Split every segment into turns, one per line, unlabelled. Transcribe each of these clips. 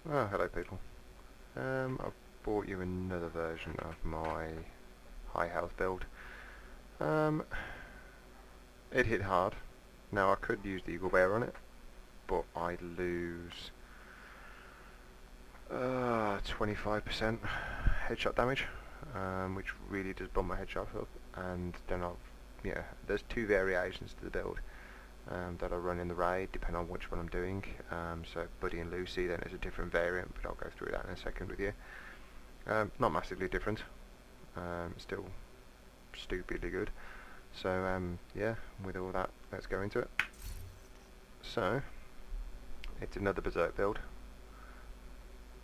Oh, hello people. I've brought you another version of my high health build. Um, it hit hard. Now I could use the Eagle Bear on it, but I'd lose 25% headshot damage, which really does bump my headshot up. And then there's two variations to the build that I run in the raid, depending on which one I'm doing. So Buddy and Lucy, then there's a different variant, but I'll go through that in a second with you. Not massively different. Still stupidly good. So yeah, with all that, let's go into it. So it's another Berserk build,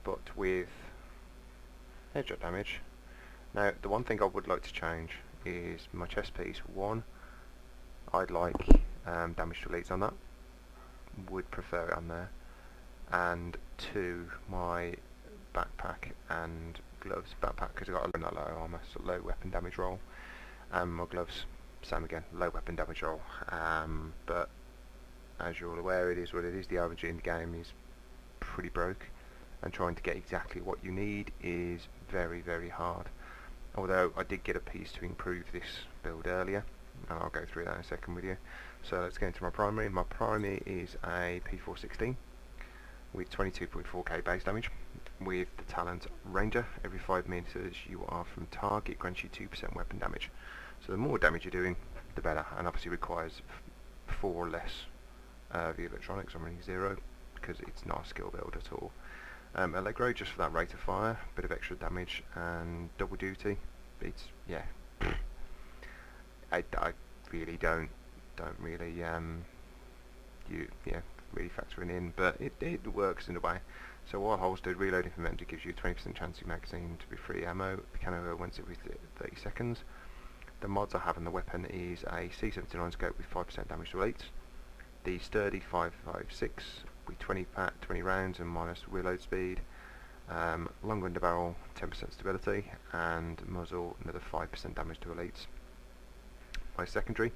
but with headshot damage. Now the one thing I would like to change is my chest piece. One, I'd like damage to elites on that. Would prefer it on there. And two, my backpack and gloves. Backpack because I've got a not low armor, so low weapon damage roll. And my gloves, same again, low weapon damage roll. But as you're all aware, it is what it is. The RNG in the game is pretty broke, and trying to get exactly what you need is very, very hard. Although I did get a piece to improve this build earlier, and I'll go through that in a second with you. So let's get into my primary. My primary is a P416 with 22.4k base damage, with the talent Ranger. Every 5 meters you are from target grants you 2% weapon damage. So the more damage you're doing, the better, and obviously requires 4 or less of the electronics. I'm running 0 because it's not a skill build at all. Allegro just for that rate of fire, bit of extra damage and double duty. It's yeah. I really don't really really factoring in, but it works in a way. So while holstered, reloading from empty gives you a 20% chance of your magazine to be free ammo. The camo once every 30 seconds. The mods I have on the weapon is a C79 scope with 5% damage to elites. The sturdy 556 with 20 rounds and minus reload speed. Long underbarrel, 10% stability, and muzzle another 5% damage to elites. My secondary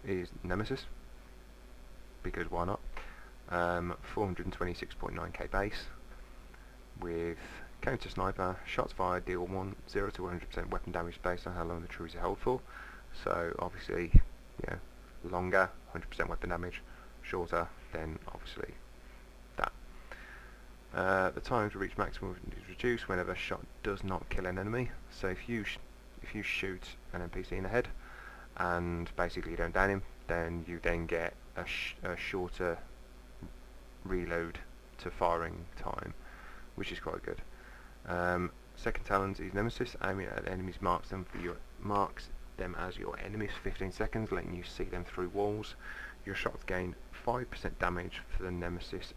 is Nemesis, because why not? 426.9k base, with counter sniper, shots fired deal 0 to 100% weapon damage based on how long the true is held for. So obviously, longer, 100% weapon damage, shorter, then obviously that. The time to reach maximum is reduced whenever a shot does not kill an enemy. So if you shoot an NPC in the head and basically you don't down him, then you then get a shorter reload to firing time, which is quite good. Second talent is Nemesis. Aiming at enemies marks them as your enemies for 15 seconds, letting you see them through walls. Your shots gain 5% damage for the Nemesis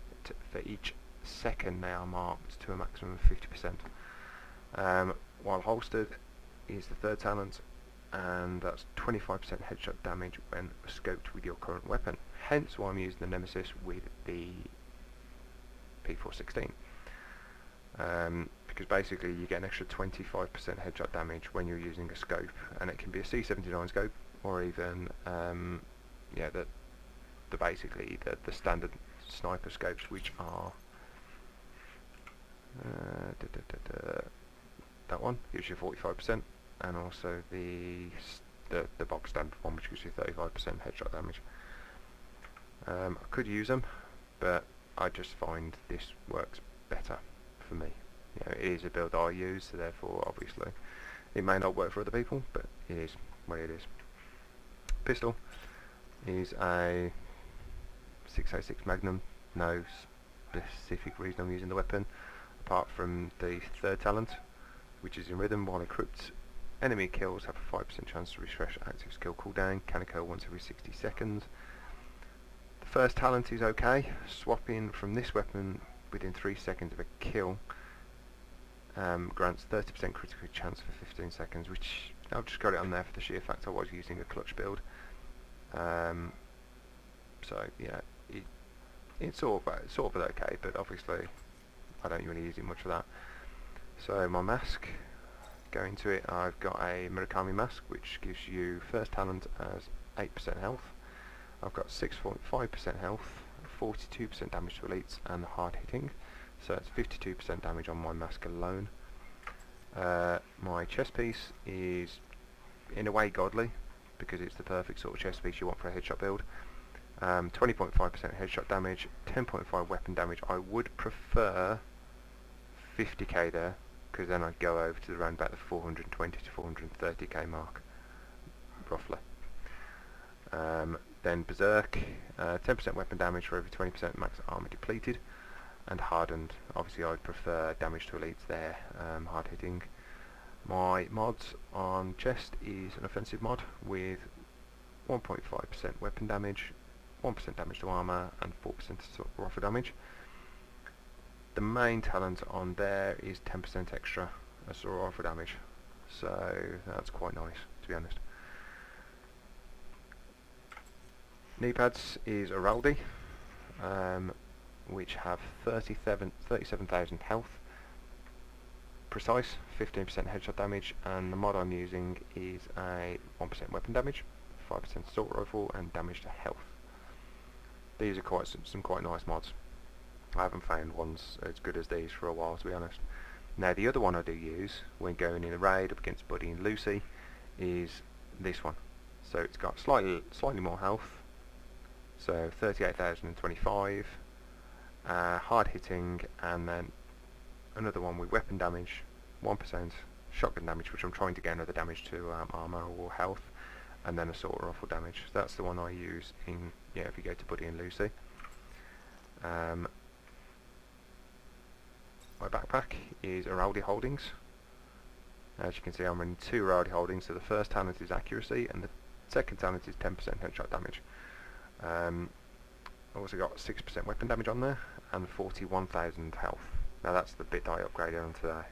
for each second they are marked, to a maximum of 50%. While holstered is the third talent, and that's 25% headshot damage when scoped with your current weapon. Hence why I'm using the Nemesis with the P416. Because basically you get an extra 25% headshot damage when you're using a scope, and it can be a C79 scope, or even the standard sniper scopes, which are that one gives you 45%, and also the box standard one, which gives you 35% headshot damage. I could use them, but I just find this works better for me. It is a build I use, so therefore obviously it may not work for other people, but it is what it is. Pistol is a 606 Magnum. No specific reason I'm using the weapon, apart from the third talent, which is in rhythm. While equipped, enemy kills have a 5% chance to refresh active skill cooldown. Can occur once every 60 seconds. The first talent is okay. Swapping from this weapon within 3 seconds of a kill grants 30% critical chance for 15 seconds, which I've just got it on there for the sheer fact I was using a clutch build. So yeah, it's sort of okay, but obviously I don't really use it much for that. So my mask, going to it, I've got a Murakami mask, which gives you first talent as 8% health. I've got 6.5% health, 42% damage to elites, and hard hitting. so it's 52% damage on my mask alone. My chest piece is in a way godly, because it's the perfect sort of chest piece you want for a headshot build. 20.5% headshot damage, 10.5 weapon damage. I would prefer 50k there, because then I'd go over to around about the 420 to 430k mark, roughly. Then Berserk, 10% weapon damage for every 20% max armor depleted, and hardened. Obviously I'd prefer damage to elites there, hard hitting. My mods on chest is an offensive mod with 1.5% weapon damage, 1% damage to armor, and 4% rifle damage. The main talent on there is 10% extra assault rifle damage, so that's quite nice, to be honest. Knee pads is Araldi, which have 37,000 health, precise, 15% headshot damage, and the mod I'm using is a 1% weapon damage, 5% assault rifle, and damage to health. These are some quite nice mods. I haven't found ones as good as these for a while, to be honest. Now the other one I do use when going in a raid up against Buddy and Lucy is this one. So it's got slightly more health, so 38,025, hard hitting, and then another one with weapon damage, 1% shotgun damage, which I'm trying to get another damage to armor or health, and then assault rifle damage. So that's the one I use in, if you go to Buddy and Lucy. My backpack is Araldi Holdings. As you can see, I'm running 2 Araldi Holdings, so the first talent is accuracy, and the second talent is 10% headshot damage. I've also got 6% weapon damage on there, and 41,000 health. Now that's the bit that I upgraded on today,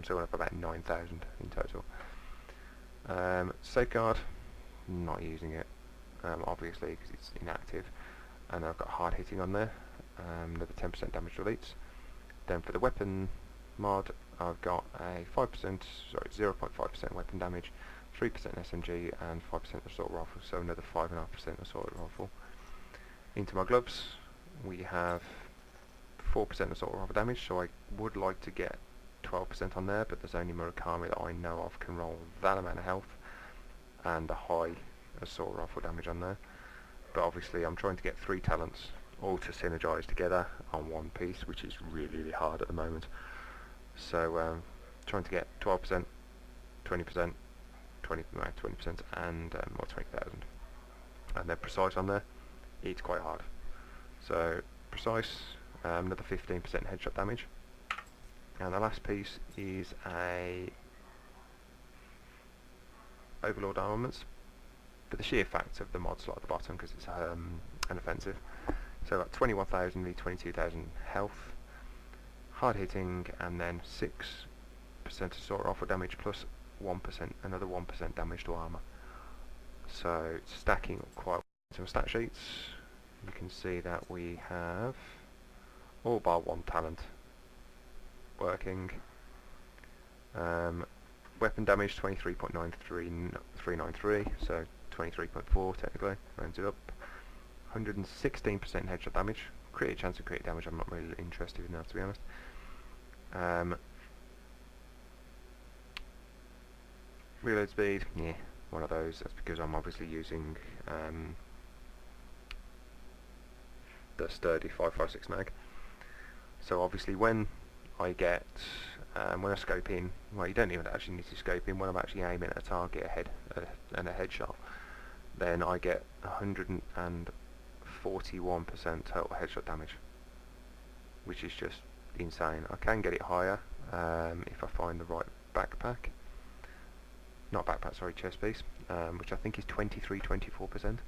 so I have about 9,000 in total. Safeguard, not using it, obviously, because it's inactive, and I've got hard hitting on there, another 10% damage to elites. Then for the weapon mod, I've got a 0.5% weapon damage, 3% SMG, and 5% assault rifle, so another 5.5% assault rifle. Into my gloves, we have 4% assault rifle damage, so I would like to get 12% on there, but there's only Murakami that I know of can roll that amount of health and a high assault rifle damage on there. But obviously I'm trying to get 3 talents all to synergize together on one piece, which is really hard at the moment. So trying to get 12%, 20%, 20%, and 20,000. And then precise on there, it's quite hard. So precise, another 15% headshot damage. And the last piece is a Overlord armaments, for the sheer fact of the mod slot at the bottom, because it's an offensive. So I've got 21,000 v 22,000 health, hard hitting, and then 6% assault rifle damage plus 1%, another 1% damage to armor. So it's stacking up quite well. Some stat sheets, you can see that we have all bar 1 talent working. Weapon damage 23.9393, so 23.4 technically, rounds it up. 116% headshot damage. Create chance of crit damage I'm not really interested in now, to be honest. Reload speed, yeah, one of those. That's because I'm obviously using the sturdy 5.56 mag. So obviously when I get when I scope in, well, you don't even actually need to scope in. When I'm actually aiming at a target and a headshot, then I get 141% total headshot damage, which is just insane. I can get it higher if I find the right backpack. Not backpack, sorry, chest piece, which I think is 23-24%,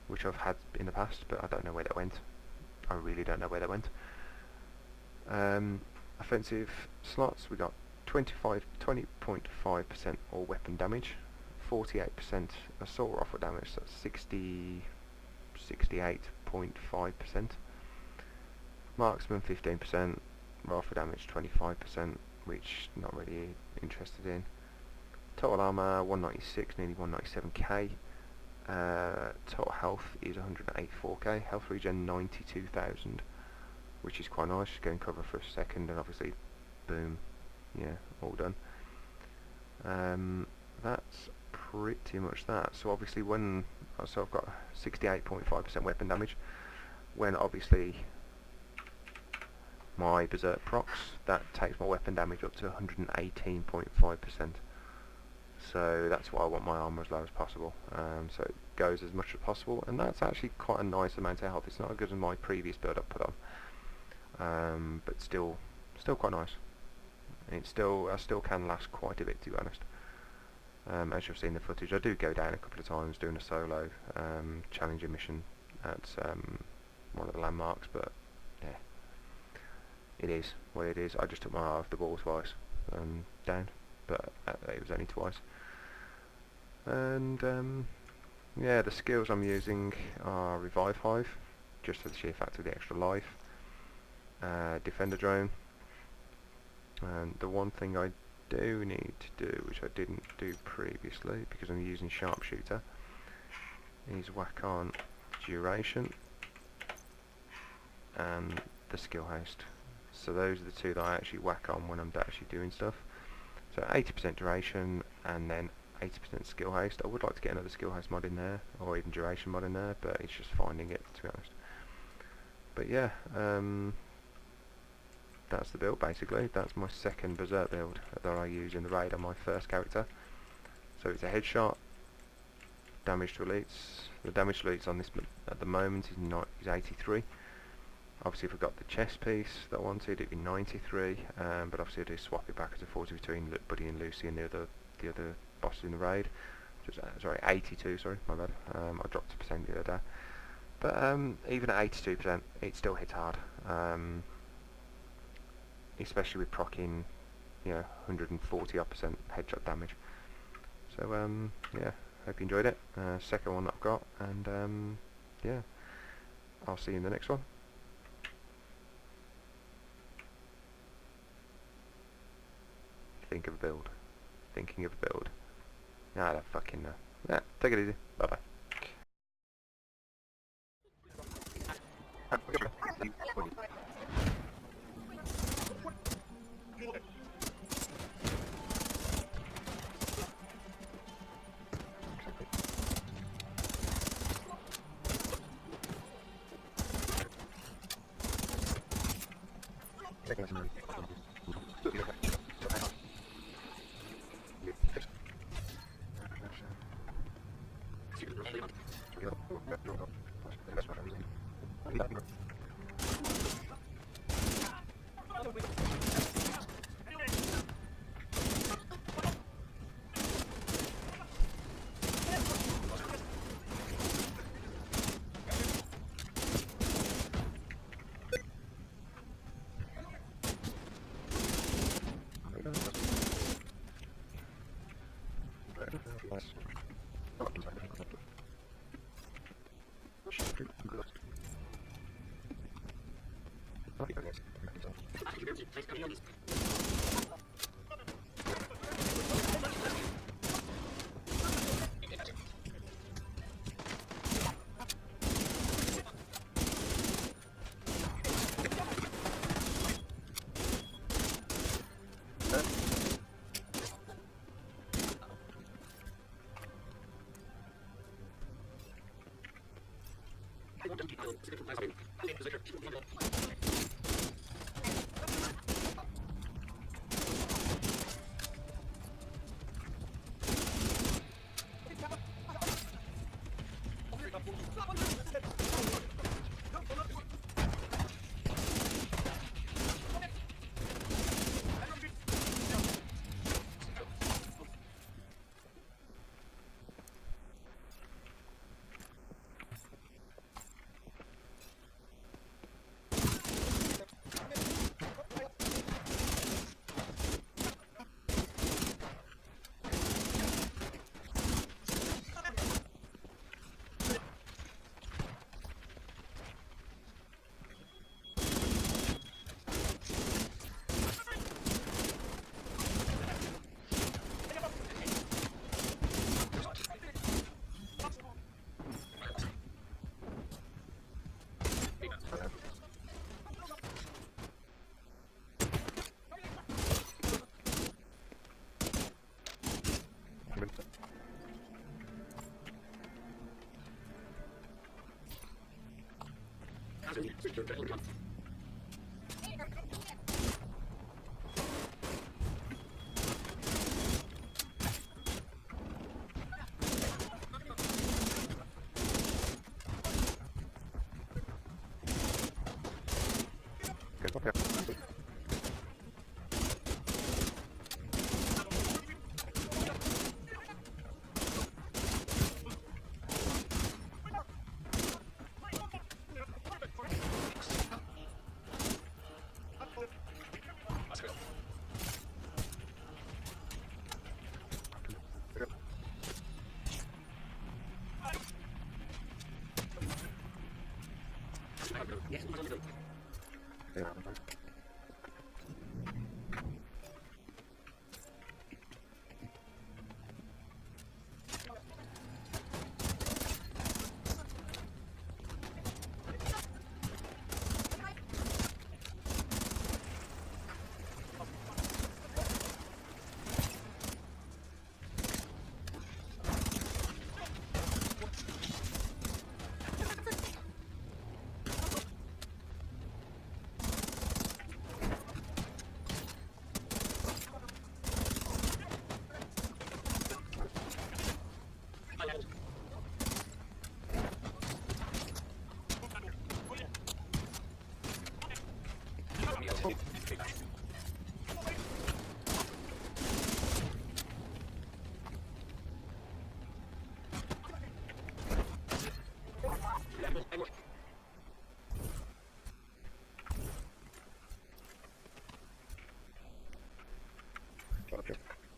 which I've had in the past, but I don't know where that went. I really don't know where that went. Offensive slots, we got 20.5% all weapon damage, 48% assault rifle damage, so that's 68.5%. Marksman 15%, rifle damage 25%, which not really interested in. Total armor 196, nearly 197k. Total health is 184k. Health regen 92,000. which is quite nice. Just getting cover for a second, and obviously, boom, yeah, all done. That's pretty much that. So obviously so I've got 68.5% weapon damage. When obviously my Berserk procs, that takes my weapon damage up to 118.5%. So that's why I want my armor as low as possible. So it goes as much as possible, and that's actually quite a nice amount of health. It's not as good as my previous build I put on, but still quite nice. And I still can last quite a bit, to be honest. As you've seen in the footage, I do go down a couple of times doing a solo challenging mission at one of the landmarks, but yeah, it is what it is. I just took my eye off the ball twice and down, but it was only twice. And yeah, the skills I'm using are Revive Hive, just for the sheer fact of the extra life, Defender Drone, and the one thing I do need to do, which I didn't do previously because I'm using Sharpshooter, is whack on Duration and the Skill Haste. So those are the two that I actually whack on when I'm actually doing stuff. So 80% Duration and then 80% Skill Haste. I would like to get another Skill Haste mod in there, or even Duration mod in there, but it's just finding it, to be honest. But yeah, that's the build basically. That's my second Berserk build that I use in the raid on my first character. So it's a headshot, damage to elites. The damage to elites on this at the moment is 83. Obviously if I got the chest piece that I wanted, it'd be 93, but obviously I do swap it back as a 40 between Buddy and Lucy and the other bosses in the raid. Sorry, 82, sorry, my bad. I dropped a percent the other day. But even at 82%, it still hits hard. Especially with proccing, 140 odd percent headshot damage. So yeah, hope you enjoyed it. Second one that I've got, and yeah, I'll see you in the next one. Think of a build. Thinking of a build. I don't fucking know. Yeah, take it easy. Bye bye. Good. Okay.